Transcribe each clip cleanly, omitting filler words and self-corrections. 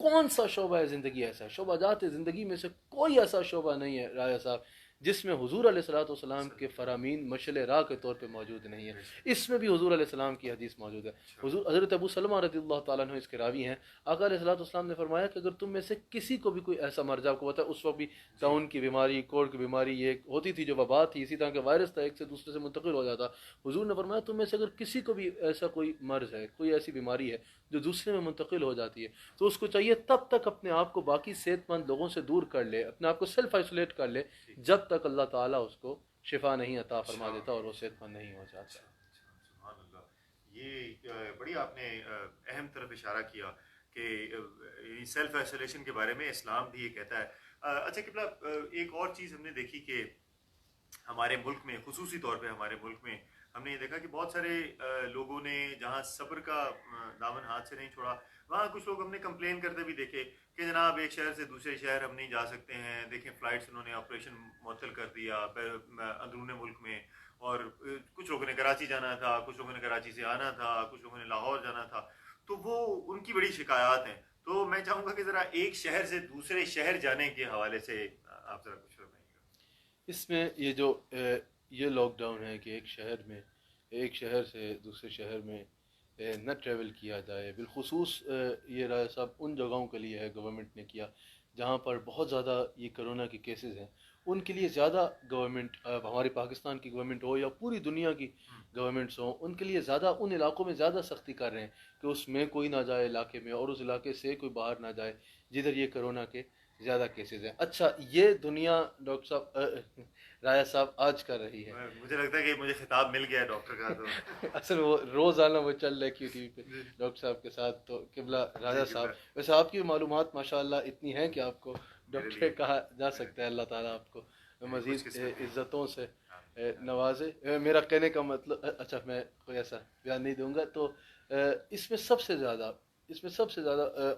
کون سا شعبہ ہے زندگی ایسا ہے؟ شعبہ جات زندگی میں سے کوئی ایسا شعبہ نہیں ہے رایا صاحب جس میں حضور علیہ الصلوۃ والسلام کے فرامین مشعل راہ کے طور پہ موجود نہیں ہے. اس میں بھی حضور علیہ السلام کی حدیث موجود ہے. حضور حضرت ابو سلمہ رضی اللہ تعالیٰ عنہ اس کے راوی ہیں. آقا علیہ الصلوۃ والسلام نے فرمایا کہ اگر تم میں سے کسی کو بھی کوئی ایسا مرض، آپ کو پتہ ہے اس وقت بھی ٹاؤن کی بیماری، کوڑ کی بیماری یہ ہوتی تھی جو وبا تھی، اسی طرح کے وائرس تھا، ایک سے دوسرے سے منتقل ہو جاتا. حضور نے فرمایا تم میں سے اگر کسی کو بھی ایسا کوئی مرض ہے، کوئی ایسی بیماری ہے جو دوسرے میں منتقل ہو جاتی ہے، تو اس کو چاہیے تب تک اپنے آپ کو باقی صحت مند لوگوں سے دور کر لے، اپنے آپ کو سیلف آئسولیٹ کر لے جب تک اللہ تعالیٰ اس کو شفا نہیں عطا فرما دیتا اور وہ صحت مند نہیں ہو جاتا. سبحان اللہ. یہ بڑی آپ نے اہم طرف اشارہ کیا کہ سیلف آئسولیشن کے بارے میں اسلام بھی یہ کہتا ہے. اچھا قبلہ، ایک اور چیز ہم نے دیکھی کہ ہمارے ملک میں، خصوصی طور پہ ہمارے ملک میں ہم نے یہ دیکھا کہ بہت سارے لوگوں نے جہاں صبر کا دامن ہاتھ سے نہیں چھوڑا، وہاں کچھ لوگ ہم نے کمپلین کرتے بھی دیکھے کہ جناب ایک شہر سے دوسرے شہر ہم نہیں جا سکتے ہیں، دیکھیں فلائٹس انہوں نے آپریشن معطل کر دیا اندرون ملک میں، اور کچھ لوگوں نے کراچی جانا تھا، کچھ لوگوں نے کراچی سے آنا تھا، کچھ لوگوں نے لاہور جانا تھا. تو وہ ان کی بڑی شکایات ہیں. تو میں چاہوں گا کہ ذرا ایک شہر سے دوسرے شہر جانے کے حوالے سے آپ ذرا کچھ فرمائیں گے. اس میں یہ لاک ڈاؤن ہے کہ ایک شہر میں، ایک شہر سے دوسرے شہر میں نہ ٹریول کیا جائے. بالخصوص یہ رائے صاحب ان جگہوں کے لیے ہے گورنمنٹ نے کیا جہاں پر بہت زیادہ یہ کرونا کے کیسز ہیں. ان کے لیے زیادہ گورنمنٹ، ہماری پاکستان کی گورنمنٹ ہو یا پوری دنیا کی گورنمنٹس ہوں، ان کے لیے زیادہ ان علاقوں میں زیادہ سختی کر رہے ہیں کہ اس میں کوئی نہ جائے علاقے میں، اور اس علاقے سے کوئی باہر نہ جائے جدھر یہ کرونا کے زیادہ کیسز ہیں. اچھا، یہ دنیا ڈاکٹر صاحب رایا صاحب آج کر رہی ہے. مجھے لگتا ہے کہ مجھے خطاب مل گیا ہے ڈاکٹر کا. تو اصل وہ روزانہ وہ چل رہے کیو ٹی وی پہ ڈاکٹر صاحب کے ساتھ. تو قبلہ راجہ صاحب، ویسے آپ کی معلومات ماشاءاللہ اتنی ہیں کہ آپ کو ڈاکٹر کہا جا سکتا ہے. اللہ تعالیٰ آپ کو مزید عزتوں سے نوازے. میرا کہنے کا مطلب، اچھا میں کوئی ایسا بیان نہیں دوں گا. تو اس میں سب سے زیادہ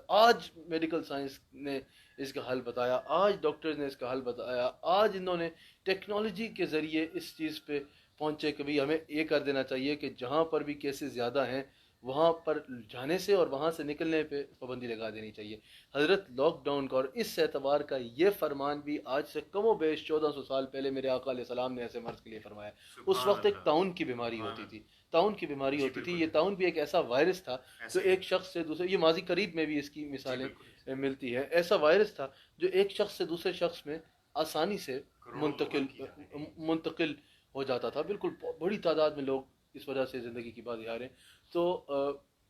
آج میڈیکل سائنس نے اس کا حل بتایا، آج ڈاکٹرز نے اس کا حل بتایا، آج انہوں نے ٹیکنالوجی کے ذریعے اس چیز پہ پہنچے کہ بھی ہمیں یہ کر دینا چاہیے کہ جہاں پر بھی کیسز زیادہ ہیں وہاں پر جانے سے اور وہاں سے نکلنے پہ پابندی لگا دینی چاہیے. حضرت لاک ڈاؤن کا اور اس اعتبار کا یہ فرمان بھی آج سے کم و بیش 1400 سال پہلے میرے آقا علیہ السلام نے ایسے مرض کے لیے فرمایا. اس وقت ایک طاعون کی بیماری ہوتی تھی، طاعون کی بیماری ہوتی تھی. یہ طاعون بھی ایک ایسا وائرس تھا جو ایک شخص سے دوسرے، یہ ماضی قریب میں بھی اس کی مثالیں ملتی ہیں. ایسا وائرس تھا جو ایک شخص سے دوسرے شخص میں آسانی سے منتقل ہو جاتا تھا. بالکل بڑی تعداد میں لوگ اس وجہ سے زندگی کی بات ہارے. تو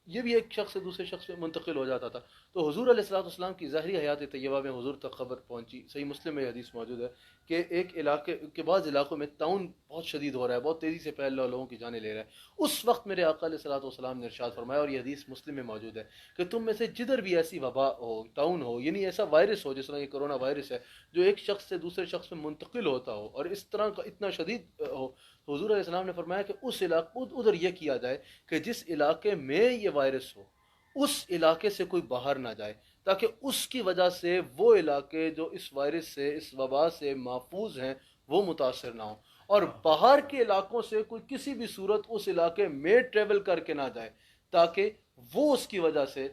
یہ بھی ایک شخص سے دوسرے شخص میں منتقل ہو جاتا تھا. تو حضور علیہ الصلوۃ والسلام کی ظاہری حیات طیبہ میں حضور تک خبر پہنچی. صحیح مسلم میں حدیث موجود ہے کہ ایک علاقے کے بعض علاقوں میں طاعون بہت شدید ہو رہا ہے، بہت تیزی سے پھیل رہا ہے، لوگوں کی جانیں لے رہا ہے. اس وقت میرے آقا علیہ الصلوۃ والسلام نے ارشاد فرمایا، اور یہ حدیث مسلم میں موجود ہے، کہ تم میں سے جدھر بھی ایسی وبا ہو، طاعون ہو، یعنی ایسا وائرس ہو جس طرح یہ کرونا وائرس ہے جو ایک شخص سے دوسرے شخص میں منتقل ہوتا ہو اور اس طرح کا اتنا شدید ہو، تو حضور علیہ السلام نے فرمایا کہ اس علاقے ادھر یہ کیا جائے کہ جس علاقے میں یہ وائرس ہو اس علاقے سے کوئی باہر نہ جائے، تاکہ اس کی وجہ سے وہ علاقے جو اس وائرس سے، اس وبا سے محفوظ ہیں، وہ متاثر نہ ہوں، اور باہر کے علاقوں سے کوئی کسی بھی صورت اس علاقے میں ٹریول کر کے نہ جائے، تاکہ وہ اس کی وجہ سے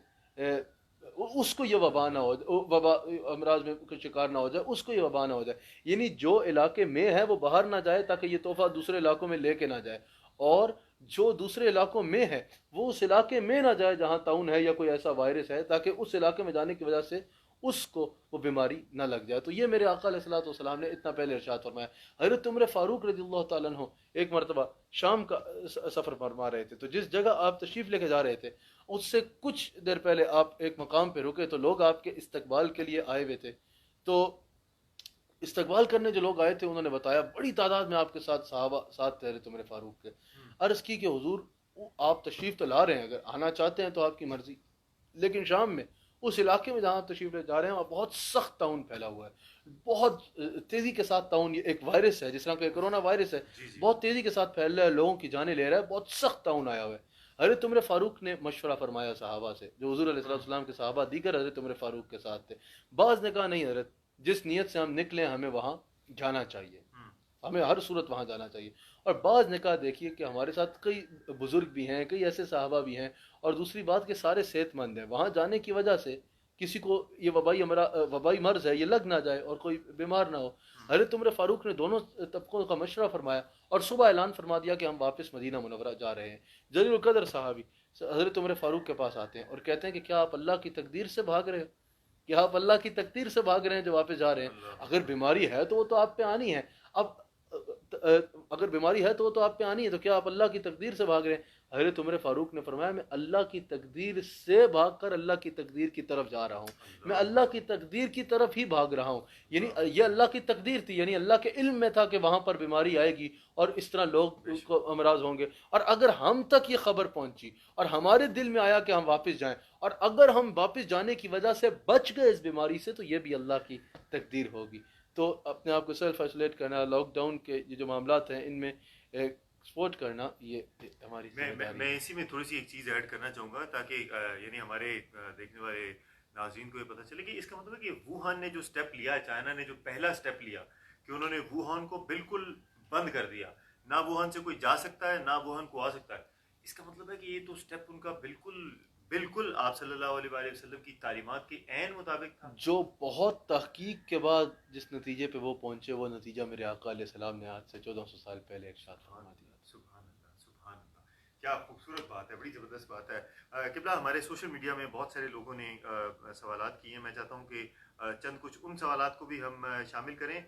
اس کو یہ وبا نہ ہو، وبا امراض میں شکار نہ ہو جائے، اس کو یہ وبا نہ ہو جائے. یعنی جو علاقے میں ہے وہ باہر نہ جائے تاکہ یہ تحفہ دوسرے علاقوں میں لے کے نہ جائے، اور جو دوسرے علاقوں میں ہے وہ اس علاقے میں نہ جائے جہاں طاعون ہے یا کوئی ایسا وائرس ہے، تاکہ اس علاقے میں جانے کی وجہ سے اس کو وہ بیماری نہ لگ جائے. تو یہ میرے آقا علیہ الصلوۃ والسلام نے اتنا پہلے ارشاد فرمایا. حضرت عمر فاروق رضی اللہ تعالیٰ عنہ ایک مرتبہ شام کا سفر فرما رہے تھے. تو جس جگہ آپ تشریف لے کے جا رہے تھے اس سے کچھ دیر پہلے آپ ایک مقام پہ رکے تو لوگ آپ کے استقبال کے لیے آئے ہوئے تھے. تو استقبال کرنے جو لوگ آئے تھے انہوں نے بتایا بڑی تعداد میں آپ کے ساتھ صحابہ ساتھ تھے حضرت عمر فاروق کے. عرض کی کہ حضور آپ تشریف تو لا رہے ہیں، اگر آنا چاہتے ہیں تو آپ کی مرضی، لیکن شام میں اس علاقے میں جہاں آپ تشریف لے جا رہے ہیں وہاں بہت سخت طاعون پھیلا ہوا ہے، بہت تیزی کے ساتھ طاعون، یہ ایک وائرس ہے جس طرح کہ کرونا وائرس ہے، بہت تیزی کے ساتھ پھیل رہا ہے، لوگوں کی جانیں لے رہا ہے، بہت سخت طاعون آیا ہوا ہے. حضرت عمر فاروق نے مشورہ فرمایا صحابہ سے، جو حضور علیہ السلام کے صحابہ دیگر حضرت عمر فاروق کے ساتھ تھے. بعض نے کہا نہیں حضرت، جس نیت سے ہم نکلیں ہمیں وہاں جانا چاہیے، ہمیں ہر صورت وہاں جانا چاہیے. اور بعض نے کہا دیکھیے کہ ہمارے ساتھ کئی بزرگ بھی ہیں، کئی ایسے صحابہ بھی ہیں، اور دوسری بات کہ سارے صحت مند ہیں، وہاں جانے کی وجہ سے کسی کو یہ وبائی مرض ہے یہ لگ نہ جائے اور کوئی بیمار نہ ہو. حضرت عمر فاروق نے دونوں طبقوں کا مشورہ فرمایا اور صبح اعلان فرما دیا کہ ہم واپس مدینہ منورہ جا رہے ہیں. جلیل القدر صحابی حضرت عمر فاروق کے پاس آتے ہیں اور کہتے ہیں کہ کیا آپ اللہ کی تقدیر سے بھاگ رہے ہو؟ کیا آپ اللہ کی تقدیر سے بھاگ رہے ہیں جو واپس جا رہے ہیں؟ اگر بیماری ہے تو وہ تو آپ پہ آنی ہے. اب اگر بیماری ہے تو وہ تو آپ پہ آنی ہے، تو کیا آپ اللہ کی تقدیر سے بھاگ رہے ہیں؟ حضرت عمر فاروق نے فرمایا میں اللہ کی تقدیر سے بھاگ کر اللہ کی تقدیر کی طرف جا رہا ہوں. میں اللہ کی تقدیر کی طرف ہی بھاگ رہا ہوں. یعنی یہ اللہ کی تقدیر تھی، یعنی اللہ کے علم میں تھا کہ وہاں پر بیماری آئے گی اور اس طرح لوگ کو امراض ہوں گے. اور اگر ہم تک یہ خبر پہنچی اور ہمارے دل میں آیا کہ ہم واپس جائیں، اور اگر ہم واپس جانے کی وجہ سے بچ گئے اس بیماری سے، تو یہ بھی اللہ کی تقدیر ہوگی. تو اپنے آپ کو سیلف آئسولیٹ کرنا، لاک ڈاؤن کے یہ جو معاملات ہیں ان میں سپورٹ کرنا، یہ ہماری ذمہ داری. میں اسی میں تھوڑی سی ایک چیز ایڈ کرنا چاہوں گا تاکہ یعنی ہمارے دیکھنے والے ناظرین کو یہ پتہ چلے کہ اس کا مطلب ہے کہ ووہان نے جو سٹیپ لیا، چائنا نے جو پہلا سٹیپ لیا کہ انہوں نے ووہان کو بالکل بند کر دیا، نہ ووہان سے کوئی جا سکتا ہے نہ ووہان کو آ سکتا ہے. اس کا مطلب ہے کہ یہ تو سٹیپ ان کا بالکل آپ صلی اللہ علیہ وآلہ وسلم کی تعلیمات کے عین مطابق تھا. جو بہت تحقیق کے بعد جس نتیجے پہ وہ پہنچے، وہ نتیجہ میرے آقا علیہ السلام نے آج سے 1400 سال پہلے ارشاد فرما دیا. سبحان اللہ، سبحان اللہ، کیا خوبصورت بات ہے، بڑی زبردست بات ہے. قبلہ ہمارے سوشل میڈیا میں بہت سارے لوگوں نے سوالات کیے ہیں. میں چاہتا ہوں کہ چند کچھ ان سوالات کو بھی ہم شامل کریں.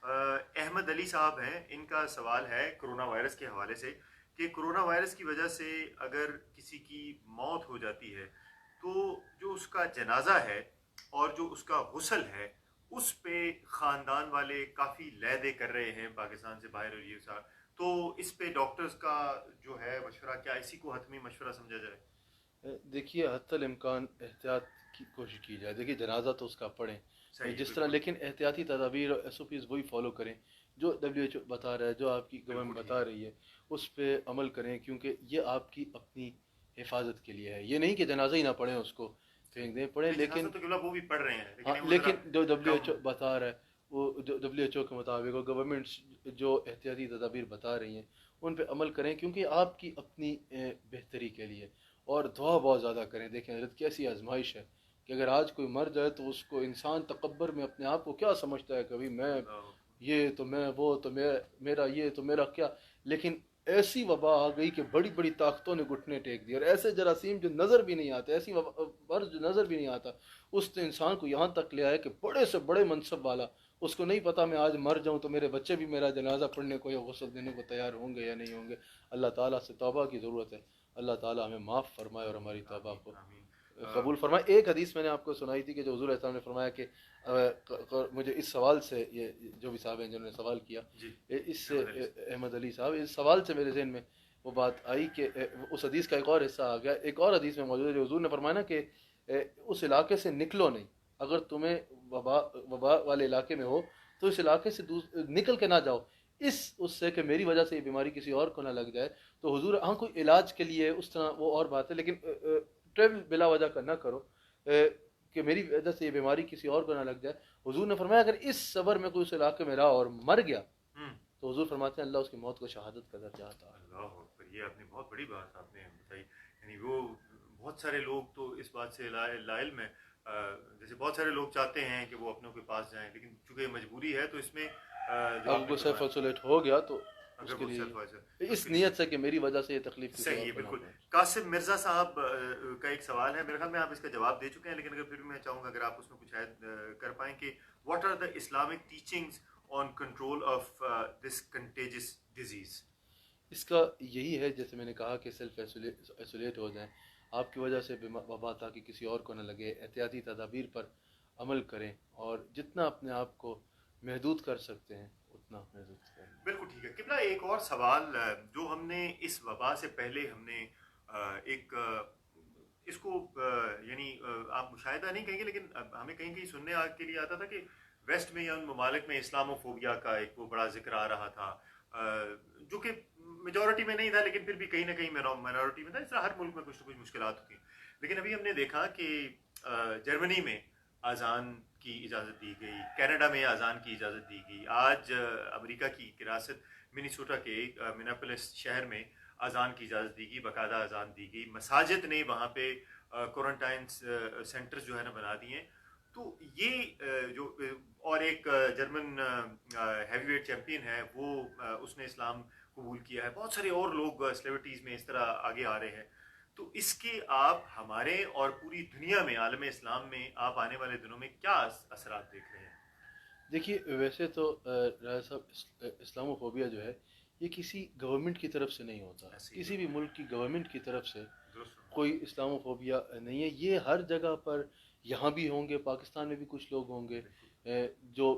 احمد علی صاحب ہیں، ان کا سوال ہے کرونا وائرس کے حوالے سے کہ کرونا وائرس کی وجہ سے اگر کسی کی موت ہو جاتی ہے تو جو اس کا جنازہ ہے اور جو اس کا غسل ہے اس پہ خاندان والے کافی لیدے کر رہے ہیں پاکستان سے باہر، اور یہ سارا تو اس پہ ڈاکٹرز کا جو ہے مشورہ، کیا اسی کو حتمی مشورہ سمجھا جائے؟ دیکھیے حتی الامکان احتیاط کی کوشش کی جائے. دیکھیے جنازہ تو اس کا پڑھیں جس طرح، لیکن احتیاطی تدابیر اور ایس او پیز وہی فالو کریں جو WHO بتا رہا ہے، جو آپ کی گورنمنٹ بتا رہی ہے، اس پہ عمل کریں، کیونکہ یہ آپ کی اپنی حفاظت کے لیے ہے. یہ نہیں کہ جنازہ ہی نہ پڑھیں، اس کو پھینک دیں، پڑھیں، لیکن وہ بھی پڑھ رہے ہیں، لیکن جو WHO بتا رہا ہے وہ WHO کے مطابق اور گورنمنٹس جو احتیاطی تدابیر بتا رہی ہیں ان پہ عمل کریں، کیونکہ آپ کی اپنی بہتری کے لیے. اور دعا بہت زیادہ کریں. دیکھیں حضرت کیسی آزمائش ہے کہ اگر آج کوئی مر جائے تو اس کو انسان تکبر میں اپنے آپ کو کیا سمجھتا ہے، کبھی میں یہ تو میں وہ تو میرا یہ تو میرا کیا. لیکن ایسی وبا آ گئی کہ بڑی بڑی طاقتوں نے گھٹنے ٹیک دیے، اور ایسے جراثیم جو نظر بھی نہیں آتے، ایسی مرض جو نظر بھی نہیں آتا، اس نے انسان کو یہاں تک لے آئے کہ بڑے سے بڑے منصب والا اس کو نہیں پتا میں آج مر جاؤں تو میرے بچے بھی میرا جنازہ پڑھنے کو یا غسل دینے کو تیار ہوں گے یا نہیں ہوں گے. اللہ تعالیٰ سے توبہ کی ضرورت ہے. اللہ تعالیٰ ہمیں معاف فرمائے اور ہماری توبہ کو قبول فرمائے. ایک حدیث میں نے آپ کو سنائی تھی کہ جو حضور علیہ السلام نے فرمایا کہ مجھے اس سوال سے، یہ جو بھی صاحب ہیں جنہوں نے سوال کیا، اس سے احمد علی صاحب، اس سوال سے میرے ذہن میں وہ بات آئی کہ اس حدیث کا ایک اور حصہ آ گیا. ایک اور حدیث میں موجود ہے جو حضور نے فرمایا نا کہ اس علاقے سے نکلو نہیں. اگر تمہیں وبا والے علاقے میں ہو تو اس علاقے سے نکل کے نہ جاؤ، اس سے کہ میری وجہ سے یہ بیماری کسی اور کو نہ لگ جائے. تو حضور، ہاں کوئی علاج کے لیے اس طرح وہ اور بات ہے، لیکن ٹریول بلا وجہ کا نہ کرو کہ میری وجہ سے یہ بیماری کسی اور کو نہ لگ جائے. حضور نے فرمایا اگر اس صبر میں کوئی اس علاقے میں رہا اور مر گیا تو حضور فرماتے ہیں اللہ اس کی موت کو شہادت کا درجہ عطا. اللہ اکبر، یہ آپ نے بہت بڑی بات آپ نے بتائی. یعنی وہ بہت سارے لوگ تو اس بات سے لا علم ہے. جیسے بہت سارے لوگ چاہتے ہیں کہ وہ اپنوں کے پاس جائیں، لیکن چونکہ مجبوری ہے تو اس میں اب وہ سیلف آئسولیٹ ہو گیا تو اس کے لیے اس نیت سے کہ میری وجہ سے یہ تکلیف صحیح ہے. بالکل. قاسم مرزا صاحب کا ایک سوال ہے، میرے خیال میں آپ اس کا جواب دے چکے ہیں، لیکن اگر پھر بھی میں چاہوں گا اگر آپ اس میں کچھ ایڈ کر پائیں کہ what are the Islamic teachings on control of this contagious disease. اس کا یہی ہے جیسے میں نے کہا کہ سیلف ایسولیٹ ہو جائیں، آپ کی وجہ سے وبا تاکہ کسی اور کو نہ لگے. احتیاطی تدابیر پر عمل کریں اور جتنا اپنے آپ کو محدود کر سکتے ہیں اتنا محدود کریں. بالکل ٹھیک ہے. قبلہ ایک اور سوال جو ہم نے اس وبا سے پہلے ہم نے ایک اس کو یعنی آپ مشاہدہ نہیں کہیں گے لیکن ہمیں کہیں کہیں سننے کے لیے آتا تھا کہ ویسٹ میں یا ان ممالک میں اسلامو فوبیا کا ایک وہ بڑا ذکر آ رہا تھا، جو کہ میجورٹی میں نہیں تھا لیکن پھر بھی کہیں نہ کہیں مائنورٹی میں تھا. اس طرح ہر ملک میں کچھ نہ کچھ مشکلات ہوتی ہیں. لیکن ابھی ہم نے دیکھا کہ جرمنی میں اذان کی اجازت دی گئی، کینیڈا میں اذان کی اجازت دی گئی، آج امریکہ کی ریاست منیسوٹا کے منیاپولس شہر میں اذان کی اجازت دی گئی، باقاعدہ اذان دی گئی. مساجد نے وہاں پہ کورنٹائن سینٹرز جو ہے نا بنا دیے ہیں. تو یہ جو اور ایک جرمن ہیوی ویٹ چیمپئن ہے وہ اس نے اسلام قبول کیا ہے. بہت سارے اور لوگ سیلیبریٹیز میں اس طرح آگے آ رہے ہیں. تو اس کے آپ ہمارے اور پوری دنیا میں عالم اسلام میں آپ آنے والے دنوں میں کیا اثرات دیکھ رہے ہیں؟ دیکھیے ویسے تو راجا صاحب اسلامو فوبیا جو ہے یہ کسی گورنمنٹ کی طرف سے نہیں ہوتا، کسی بھی ملک کی گورنمنٹ کی طرف سے کوئی اسلامو فوبیا نہیں ہے. یہ ہر جگہ پر یہاں بھی ہوں گے، پاکستان میں بھی کچھ لوگ ہوں گے جو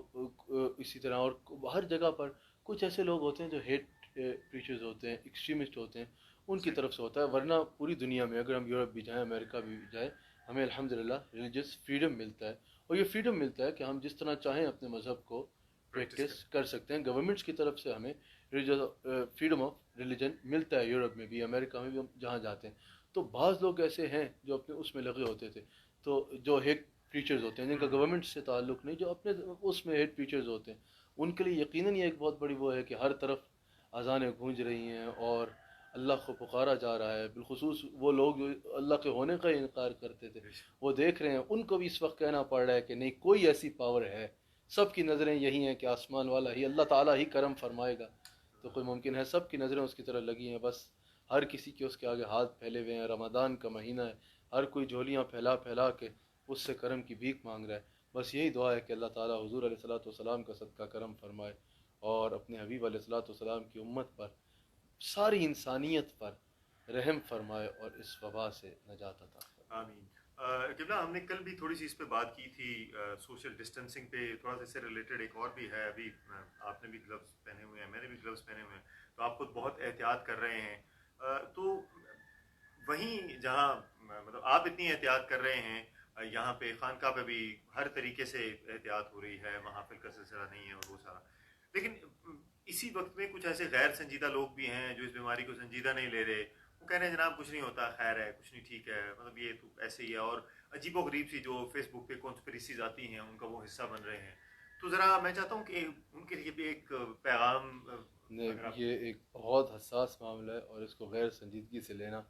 اسی طرح، اور ہر جگہ پر کچھ ایسے لوگ ہوتے ہیں جو ہیٹ پریچرز ہوتے ہیں، ایکسٹریمسٹ ہوتے ہیں، ان کی طرف سے ہوتا ہے. ورنہ پوری دنیا میں اگر ہم یورپ بھی جائیں، امریکہ بھی جائیں، ہمیں الحمدللہ ریلیجس فریڈم ملتا ہے. اور یہ فریڈم ملتا ہے کہ ہم جس طرح چاہیں اپنے مذہب کو پریکٹس کر سکتے ہیں. گورنمنٹس کی طرف سے ہمیں فریڈم آف ریلیجن ملتا ہے، یورپ میں بھی، امریکہ میں بھی، ہم جہاں جاتے ہیں. تو بعض لوگ ایسے ہیں جو اپنے اس میں لگے ہوتے تھے، تو جو ہیٹ پریچرز ہوتے ہیں جن کا گورنمنٹ سے تعلق نہیں، جو اپنے اس میں ہیٹ پریچرز ہوتے ہیں، ان کے لیے یقیناً یہ ایک بہت بڑی وہ ہے کہ ہر طرف اذانیں گونج رہی ہیں اور اللہ کو پکارا جا رہا ہے. بالخصوص وہ لوگ جو اللہ کے ہونے کا انکار کرتے تھے، وہ دیکھ رہے ہیں، ان کو بھی اس وقت کہنا پڑ رہا ہے کہ نہیں، کوئی ایسی پاور ہے. سب کی نظریں یہی ہیں کہ آسمان والا ہی، اللہ تعالیٰ ہی کرم فرمائے گا. تو کوئی ممکن ہے، سب کی نظریں اس کی طرف لگی ہیں. بس ہر کسی کے اس کے آگے ہاتھ پھیلے ہوئے ہیں. رمضان کا مہینہ ہے، ہر کوئی جھولیاں پھیلا پھیلا کے اس سے کرم کی بھیک مانگ رہا ہے. بس یہی دعا ہے کہ اللہ تعالیٰ حضور علیہ الصلوۃ والسلام کا صدقہ کرم فرمائے اور اپنے حبیب علیہ الصلوۃ والسلام کی امت پر، ساری انسانیت پر رحم فرمائے اور اس وبا سے نجات عطا فرمائے. آمین. قبلہ ہم نے کل بھی تھوڑی سی اس پہ بات کی تھی، سوشل ڈسٹینسنگ پہ. تھوڑا سا اس سے ریلیٹڈ ایک اور بھی ہے. ابھی آپ نے بھی گلوز پہنے ہوئے ہیں، میں نے بھی گلوز پہنے ہوئے ہیں، تو آپ خود بہت احتیاط کر رہے ہیں. تو وہیں جہاں مطلب آپ اتنی احتیاط کر رہے ہیں، یہاں پہ خانقاہ پہ بھی ہر طریقے سے احتیاط ہو رہی ہے، محافل کا سلسلہ نہیں ہے اور وہ سارا. لیکن اسی وقت میں کچھ ایسے غیر سنجیدہ لوگ بھی ہیں جو اس بیماری کو سنجیدہ نہیں لے رہے. وہ کہہ رہے ہیں جناب کچھ نہیں ہوتا، خیر ہے، کچھ نہیں، ٹھیک ہے، مطلب یہ تو ایسے ہی ہے. اور عجیب و غریب سی جو فیس بک پہ کانسپریسیز آتی ہیں ان کا وہ حصہ بن رہے ہیں. تو ذرا میں چاہتا ہوں کہ ان کے لیے بھی ایک پیغام اگر آپ. یہ ایک بہت حساس معاملہ ہے اور اس کو غیر سنجیدگی سے لینا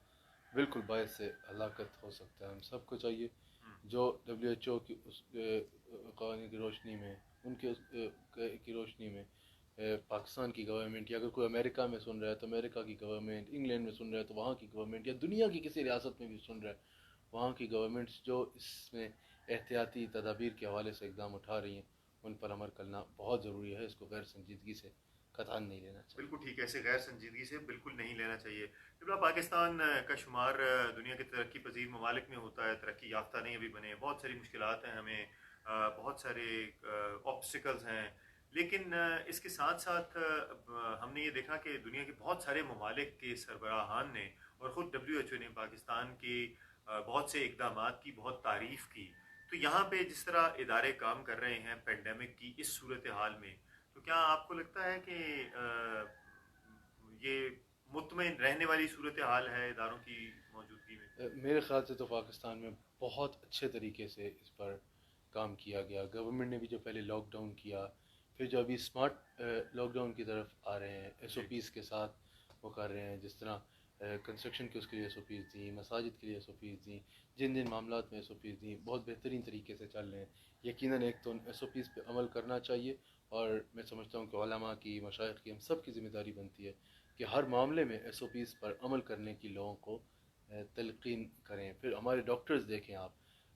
بالکل باعث سے ہلاکت ہو سکتا ہے. ہم سب کو چاہیے جو WHO کی اس قوانین کی روشنی میں، ان کے کی روشنی میں، پاکستان کی گورنمنٹ، یا اگر کوئی امریکہ میں سن رہا ہے تو امریکہ کی گورنمنٹ، انگلینڈ میں سن رہا ہے تو وہاں کی گورنمنٹ، یا دنیا کی کسی ریاست میں بھی سن رہا ہے وہاں کی گورنمنٹس جو اس میں احتیاطی تدابیر کے حوالے سے اقدام اٹھا رہی ہیں، ان پر عمل کرنا بہت ضروری ہے. اس کو غیر سنجیدگی سے قطعاً نہیں لینا چاہیے. بالکل ٹھیک ہے، ایسے غیر سنجیدگی سے بالکل نہیں لینا چاہیے. پاکستان کا شمار دنیا کے ترقی پذیر ممالک میں ہوتا ہے، ترقی یافتہ نہیں ابھی بنے. بہت ساری مشکلات ہیں ہمیں، بہت سارے آبسٹیکلز ہیں. لیکن اس کے ساتھ ساتھ ہم نے یہ دیکھا کہ دنیا کے بہت سارے ممالک کے سربراہان نے اور خود WHO نے پاکستان کے بہت سے اقدامات کی بہت تعریف کی. تو یہاں پہ جس طرح ادارے کام کر رہے ہیں پینڈیمک کی اس صورتحال میں، تو کیا آپ کو لگتا ہے کہ یہ مطمئن رہنے والی صورتحال ہے اداروں کی موجودگی میں؟ میرے خیال سے تو پاکستان میں بہت اچھے طریقے سے اس پر کام کیا گیا. گورنمنٹ نے بھی جو پہلے لاک ڈاؤن کیا، پھر جو ابھی اسمارٹ لاک ڈاؤن کی طرف آ رہے ہیں، SOPs کے ساتھ وہ کر رہے ہیں. جس طرح کنسٹرکشن کے اس کے لیے SOPs دیں، مساجد کے لیے SOPs دیں، جن جن معاملات میں SOPs دیں، بہت بہترین طریقے سے چل رہے ہیں. یقیناً ایک تو SOPs پہ عمل کرنا چاہیے، اور میں سمجھتا ہوں کہ علماء کی، مشائخ کی، ہم سب کی ذمہ داری بنتی ہے کہ ہر معاملے میں SOPs پر عمل کرنے کی لوگوں کو تلقین کریں. پھر ہمارے ڈاکٹرز دیکھیں آپ،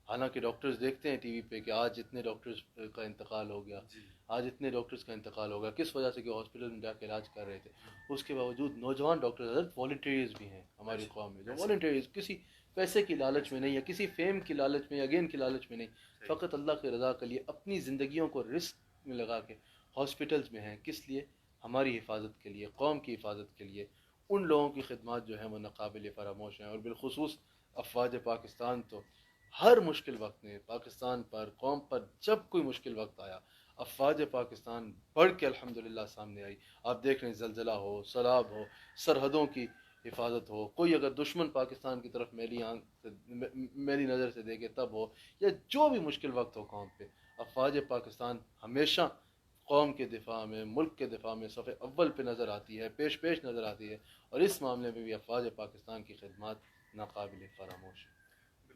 حالانکہ ڈاکٹرز دیکھتے ہیں ٹی وی پہ کہ آج اتنے ڈاکٹرز کا انتقال ہو گیا، آج اتنے ڈاکٹرز کا انتقال ہوگا، کس وجہ سے کہ ہاسپٹل میں جا کے علاج کر رہے تھے. اس کے باوجود نوجوان ڈاکٹرز، حضرت والنٹیئرز بھی ہیں ہماری قوم میں، جو والنٹیئرز کسی پیسے کی لالچ میں نہیں، یا کسی فیم کی لالچ میں، یا گین کی لالچ میں نہیں، فقط اللہ کی رضا کے لیے اپنی زندگیوں کو رسک میں لگا کے ہاسپٹلز میں ہیں. کس لیے؟ ہماری حفاظت کے لیے، قوم کی حفاظت کے لیے. ان لوگوں کی خدمات جو ہیں وہ ناقابل فراموش ہیں. اور بالخصوص افواج پاکستان تو ہر مشکل وقت میں پاکستان پر، قوم پر جب کوئی مشکل وقت آیا، افواج پاکستان بڑھ کے الحمدللہ سامنے آئی. آپ دیکھ رہے ہیں، زلزلہ ہو، سیلاب ہو، سرحدوں کی حفاظت ہو، کوئی اگر دشمن پاکستان کی طرف میلی نظر سے دیکھے تب ہو، یا جو بھی مشکل وقت ہو قوم پہ، افواج پاکستان ہمیشہ قوم کے دفاع میں، ملک کے دفاع میں صف اول پہ نظر آتی ہے، پیش نظر آتی ہے. اور اس معاملے میں بھی افواج پاکستان کی خدمات ناقابل فراموش ہیں.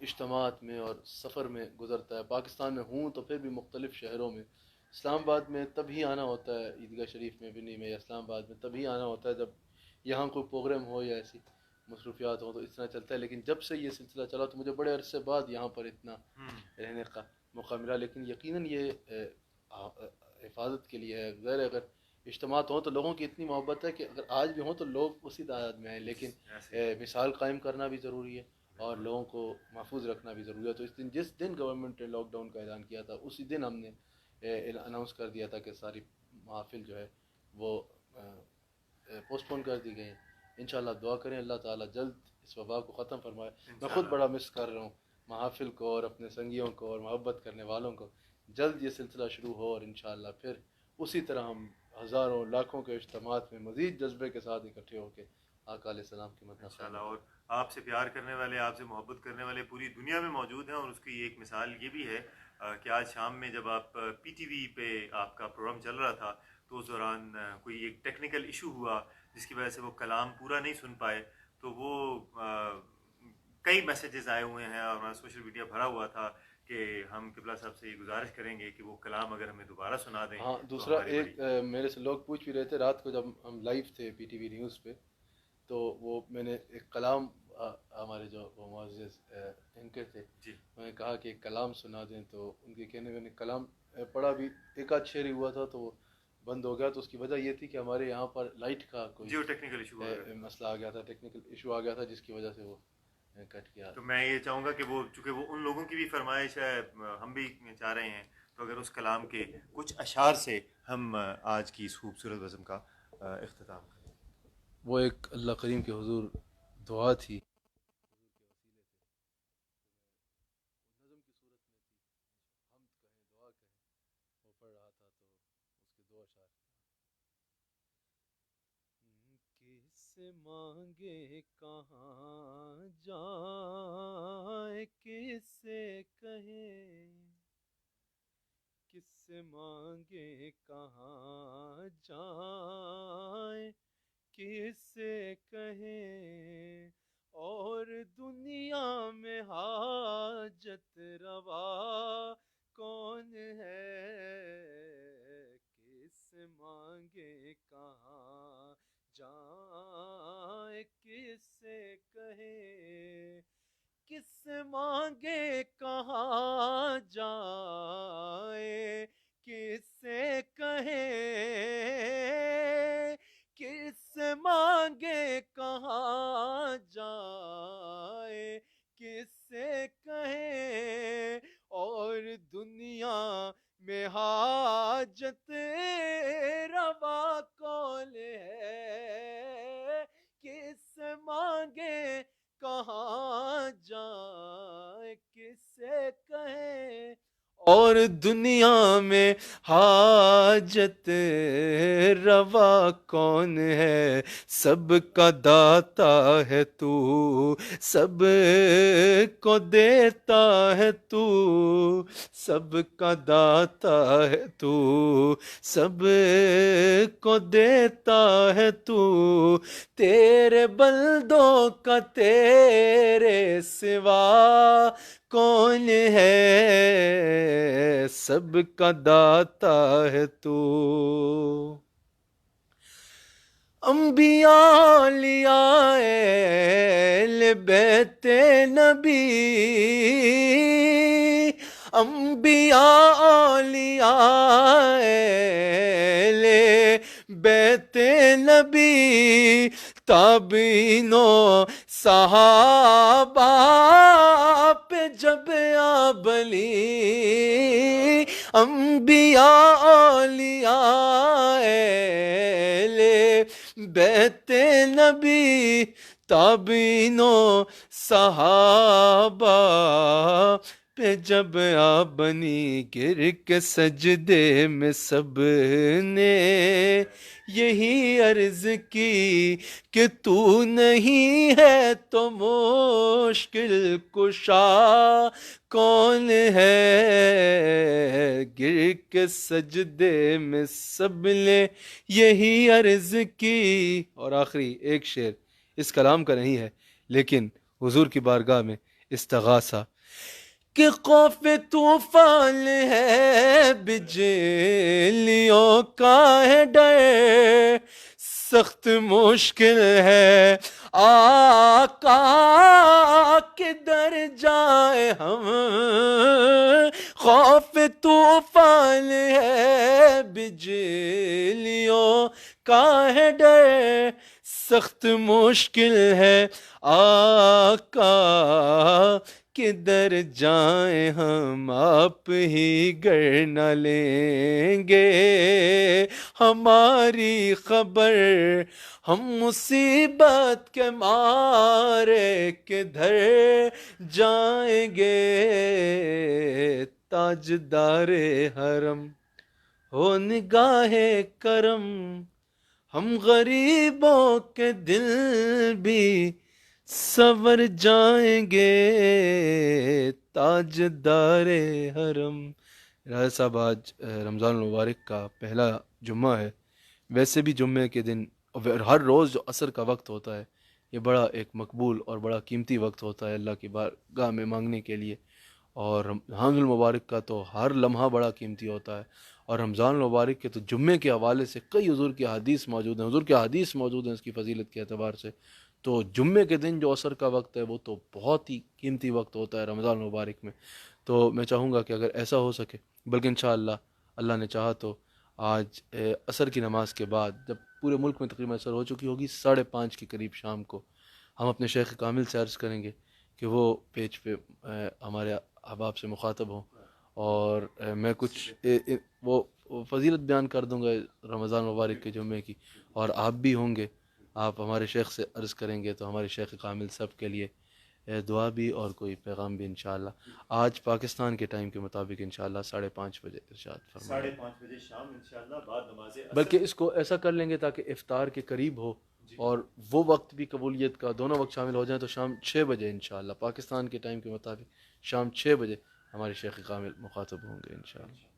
اجتماعات میں اور سفر میں گزرتا ہے. پاکستان میں ہوں تو پھر بھی مختلف شہروں میں. اسلام آباد میں تبھی آنا ہوتا ہے، عیدگاہ شریف میں بنی میں یا اسلام آباد میں تبھی آنا ہوتا ہے جب یہاں کوئی پروگرام ہو یا ایسی مصروفیات ہوں، تو اس طرح چلتا ہے. لیکن جب سے یہ سلسلہ چلا تو مجھے بڑے عرصے بعد یہاں پر اتنا رہنے کا موقع ملا. لیکن یقیناً یہ حفاظت کے لیے ہے. ظاہر ہے اگر اجتماعات ہوں تو لوگوں کی اتنی محبت ہے کہ اگر آج بھی ہوں تو لوگ اسی تعداد میں آئیں، لیکن مثال قائم کرنا بھی ضروری ہے اور لوگوں کو محفوظ رکھنا بھی ضروری ہے. تو اس دن جس دن گورنمنٹ نے لاک ڈاؤن کا اعلان کیا تھا اسی دن ہم نے اناؤنس کر دیا تھا کہ ساری محافل جو ہے وہ پوسٹ پون کر دی گئی ہیں. انشاءاللہ دعا کریں اللہ تعالیٰ جلد اس وبا کو ختم فرمائے. میں خود بڑا مس کر رہا ہوں محافل کو اور اپنے سنگیوں کو اور محبت کرنے والوں کو. جلد یہ سلسلہ شروع ہو اور انشاءاللہ پھر اسی طرح ہم ہزاروں لاکھوں کے اجتماعات میں مزید جذبے کے ساتھ اکٹھے ہو کے آقا علیہ السلام کی مدد انشاءاللہ. اور آپ سے پیار کرنے والے، آپ سے محبت کرنے والے پوری دنیا میں موجود ہیں. اور اس کی ایک مثال یہ بھی ہے کہ آج شام میں جب آپ پی ٹی وی پہ آپ کا پروگرام چل رہا تھا تو اس دوران کوئی ایک ٹیکنیکل ایشو ہوا جس کی وجہ سے وہ کلام پورا نہیں سن پائے. تو وہ کئی میسیجز آئے ہوئے ہیں اور ہمارا سوشل میڈیا بھرا ہوا تھا کہ ہم قبلہ صاحب سے یہ گزارش کریں گے کہ وہ کلام اگر ہمیں دوبارہ سنا دیں. ہاں دوسرا ایک میرے سے لوگ پوچھ بھی رہے تھے رات کو جب ہم لائیو تھے پی ٹی وی نیوز پہ، تو وہ میں نے ایک کلام ہمارے جو وہ معزز اینکر تھے میں نے کہا کہ ایک کلام سنا دیں. تو ان کے کہنے میں نے کلام پڑھا بھی ایک آدھ شعر ہی ہوا تھا تو وہ بند ہو گیا. تو اس کی وجہ یہ تھی کہ ہمارے یہاں پر لائٹ کا کوئی ٹیکنیکل ایشو مسئلہ آ گیا تھا، ٹیکنیکل ایشو آ گیا تھا جس کی وجہ سے وہ کٹ گیا. تو میں یہ چاہوں گا کہ وہ چونکہ وہ ان لوگوں کی بھی فرمائش ہے، ہم بھی چاہ رہے ہیں، تو اگر اس کلام کے کچھ اشعار سے ہم آج کی اس خوبصورت بزم کا اختتام کریں. وہ ایک اللہ کریم کے حضور دعا تھی نظم کی صورت میں تھی، حمد کہیں دعا کہیں، وہ پڑھ رہا تھا تو اس کے دو اشعار کس مانگے کہاں جائے کس سے کہے، کس سے مانگے کہاں جائے کس سے کہے، اور دنیا میں حاجت روا کون ہے، کس مانگے کہاں جائے کس سے کہے، کس مانگے کہاں جائے کس سے کہے، کس مانگے کہاں جائے کس سے کہے، اور دنیا میں حاجت روا کون ہے، کس مانگے کہاں جائے کس سے کہے، اور دنیا میں حاجت روا کون ہے، سب کا داتا ہے تو سب کو دیتا ہے تو، سب کا داتا ہے تو سب کو دیتا ہے تو، تیرے بندوں کا تیرے سوا کون ہے، سب کا داتا ہے تو. انبیاء لیاء اہل بیت نبی، انبیاء اولیاء اہل بیت نبی، تابعین و صحابہ پہ جب آبلی، انبیاء اولیاء اہل بیت نبی، تابعین و صحابہ پہ جب آ بنی، گر کے سجدے میں سب نے یہی عرض کی کہ تو نہیں ہے تو مشکل کشا کون ہے، گر کے سجدے میں سب نے یہی عرض کی. اور آخری ایک شعر اس کلام کا نہیں ہے لیکن حضور کی بارگاہ میں استغاثہ کہ خوف طوفان ہے بجلیوں کا ہے ڈر سخت مشکل ہے آقا کدھر جائیں ہم خوف طوفان ہے بجلیوں کا ہے ڈر سخت مشکل ہے آقا کدھر جائیں ہم آپ ہی گر نہ لیں گے ہماری خبر ہم مصیبت کے مارے کدھر جائیں گے تاجدار حرم ہو نگاہ کرم ہم غریبوں کے دل بھی سور جائیں گے تاجدار حرم۔ راجہ صاحب آج رمضان المبارک کا پہلا جمعہ ہے، ویسے بھی جمعے کے دن ہر روز جو عصر کا وقت ہوتا ہے یہ بڑا ایک مقبول اور بڑا قیمتی وقت ہوتا ہے اللہ کی بارگاہ میں مانگنے کے لیے، اور رمضان المبارک کا تو ہر لمحہ بڑا قیمتی ہوتا ہے، اور رمضان المبارک کے تو جمعے کے حوالے سے کئی حضور کی حدیث موجود ہیں، حضور کی حدیث موجود ہیں اس کی فضیلت کے اعتبار سے، تو جمعے کے دن جو عصر کا وقت ہے وہ تو بہت ہی قیمتی وقت ہوتا ہے رمضان المبارک میں۔ تو میں چاہوں گا کہ اگر ایسا ہو سکے، بلکہ انشاءاللہ اللہ نے چاہا تو آج عصر کی نماز کے بعد جب پورے ملک میں تقریباً عصر ہو چکی ہوگی 5:30 کے قریب شام کو ہم اپنے شیخ کامل سے عرض کریں گے کہ وہ پیج پہ ہمارے احباب سے مخاطب ہوں، اور میں کچھ وہ فضیلت بیان کر دوں گا رمضان مبارک کے جمعے کی، اور آپ بھی ہوں گے، آپ ہمارے شیخ سے عرض کریں گے تو ہمارے شیخ کامل سب کے لیے دعا بھی اور کوئی پیغام بھی انشاءاللہ آج پاکستان کے ٹائم کے مطابق انشاءاللہ 5:30 بجے ارشاد فرمائیں۔ 5:30 بجے شام انشاءاللہ بعد نماز عصر۔ بلکہ اس کو ایسا کر لیں گے تاکہ افطار کے قریب ہو اور وہ وقت بھی قبولیت کا دونوں وقت شامل ہو جائیں، تو شام 6 بجے انشاءاللہ پاکستان کے ٹائم کے مطابق شام 6 بجے ہمارے شیخ کامل مخاطب ہوں گے انشاءاللہ۔